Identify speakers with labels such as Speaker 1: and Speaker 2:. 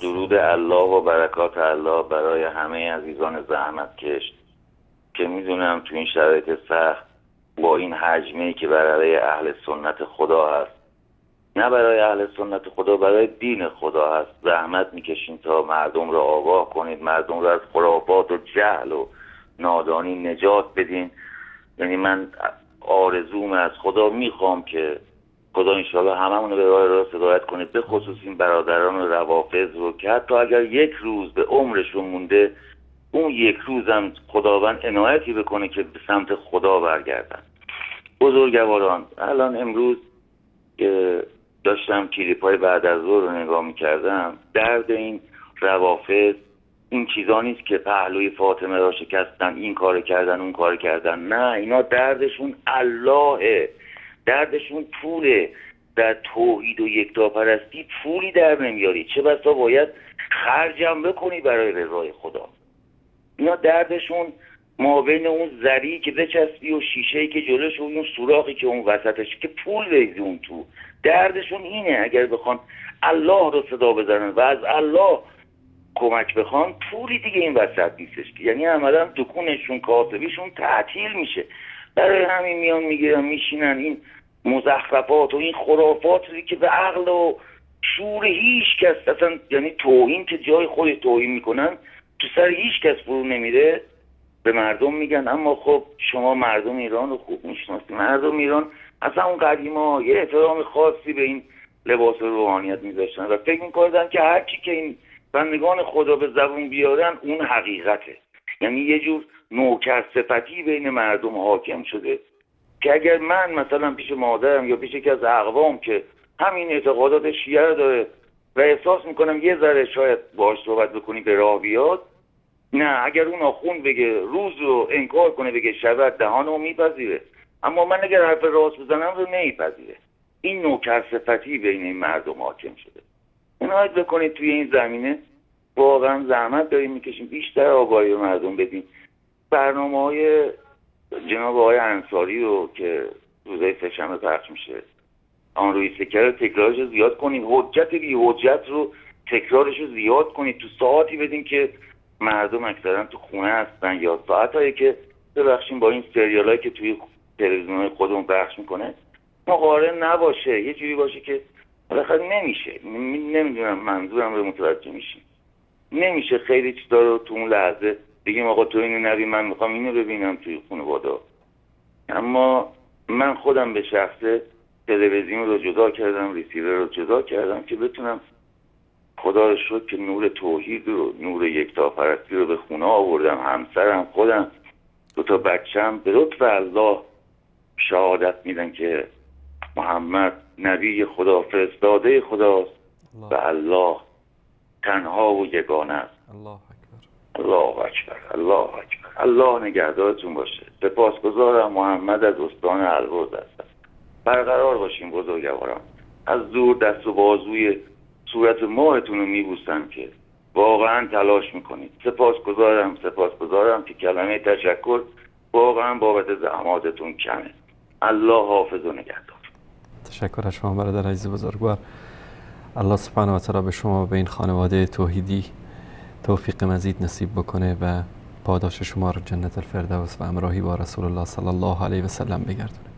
Speaker 1: درود الله و برکات الله برای همه عزیزان زحمتکش که میدونم تو این شرایط سخت با این حجمه‌ای که برای اهل سنت خدا هست، نه برای اهل سنت خدا، برای دین خدا هست، زحمت میکشین تا مردم رو آگاه کنید، مردم رو از خرافات و جهل و نادانی نجات بدین. یعنی من آرزوم از خدا میخوام که خدا انشاءالله هممون رو به راه راست هدایت کنه، به خصوص این برادران روافض رو که حتی اگر یک روز به عمرشون مونده، اون یک روزم خداوند عنایتی بکنه که به سمت خدا برگردن. بزرگواران، الان امروز که داشتم کلیپ‌های بعد از ظهر رو نگاه می‌کردم، درد این روافض این چیزا نیست که پهلوی فاطمه را شکستن، این کار کردن، اون کار کردن. نه، اینا دردشون اللهه، دردشون پوله. در توحید و یکتاپرستی پولی در نمیاری، چه بسا باید خرجم بکنی برای رضای خدا. اینا دردشون ما بین اون زری که بچسبی و شیشه‌ای که جلوش و اون سوراخی که اون وسطش که پول بریزی اون تو، دردشون اینه. اگر بخوان الله رو صدا بزنن و از الله کمک بخوان، پولی دیگه این وسط نیستش، یعنی عملا دکونشون کاسبیشون تعطیل میشه. برای همین میان میگیرن میشینن این مزخرفات و این خرافاتی که به عقل و شعور هیچ کس اصلا، یعنی توهین که جای خود توهین میکنن تو سر هیچ کس فرو نمیره، به مردم میگن. اما خب شما مردم ایران رو خوب میشناسید. مردم ایران اصلا اون قدیما یه احترام خاصی به این لباس روحانیت میذاشتن و فکر میکردن که هر چی که این بندگان خدا به زبون بیارن اون حقیقته. یعنی یه جور نوکر صفتی بین مردم حاکم شده که اگر من مثلا پیش مادرم یا پیش یکی از اقوام که همین اعتقادات شیعه رو داره و احساس میکنم یه ذره شاید باهاش صحبت بکنی به راه بیاد، نه، اگر اون آخوند بگه روز رو انکار کنه بگه شب، دهانو میپذیره. اما من اگر حرف راست بزنم رو نمیپذیره. این نوکر صفتی بین این مردم حاکم شده. عنایت بکنید توی این زمینه واقعا زحمت داریم میکشیم، بیشتر آگاهی به مردم بدیم. برنامه‌های جناب آقای انصاری رو که روزهای سه‌شنبه پخش میشه، آن روی سکر تکرارش رو زیاد کنید، حجت بی حجت رو تکرارش رو زیاد کنید، تو ساعتی بدین که مردم اکثرا تو خونه هستن یا ساعتایی که ببخشیم با این سریالایی که توی تلویزیون‌های خودمون پخش میکنه مقارن نباشه، یه جوری باشه که بالاخره نمیشه. نمیدونم منظورم رو متوجه میشین. نمیشه خیلی چیزا رو تو اون لحظه بگیم آقا تو اینو نبین، من میخوام اینو ببینم توی خانواده. اما من خودم به شخصه تلویزیون رو جدا کردم، ریسیور رو جدا کردم که بتونم خدا رو شکر که نور توحید رو، نور یکتاپرستی رو به خونه آوردم. همسرم، خودم، دو تا بچه‌م به لطف الله شهادت میدن که محمد نبی خدا، فرستاده خداست و الله تنها و یگانه است.
Speaker 2: الله اکبر.
Speaker 1: الله اکبر. الله اکبر. الله نگهدارتون باشه. سپاسگزارم. محمد از استان البرز هستم. برقرار باشین بزرگواران. از دور دست و بازوی صورت ماهتون رو میبوسم که واقعا تلاش میکنید. سپاسگزارم که کلمه تشکر واقعا بابت زحماتتون کمه. الله حافظ و نگهدار.
Speaker 2: تشکر از شما برادر عزیز بزرگوار. الله سبحانه و تعالی به شما و به این خانواده توحیدی توفیق مزید نصیب بکنه و پاداش شما رو جنت الفردوس و همراهی با رسول الله صلی الله علیه و سلم بگردونه.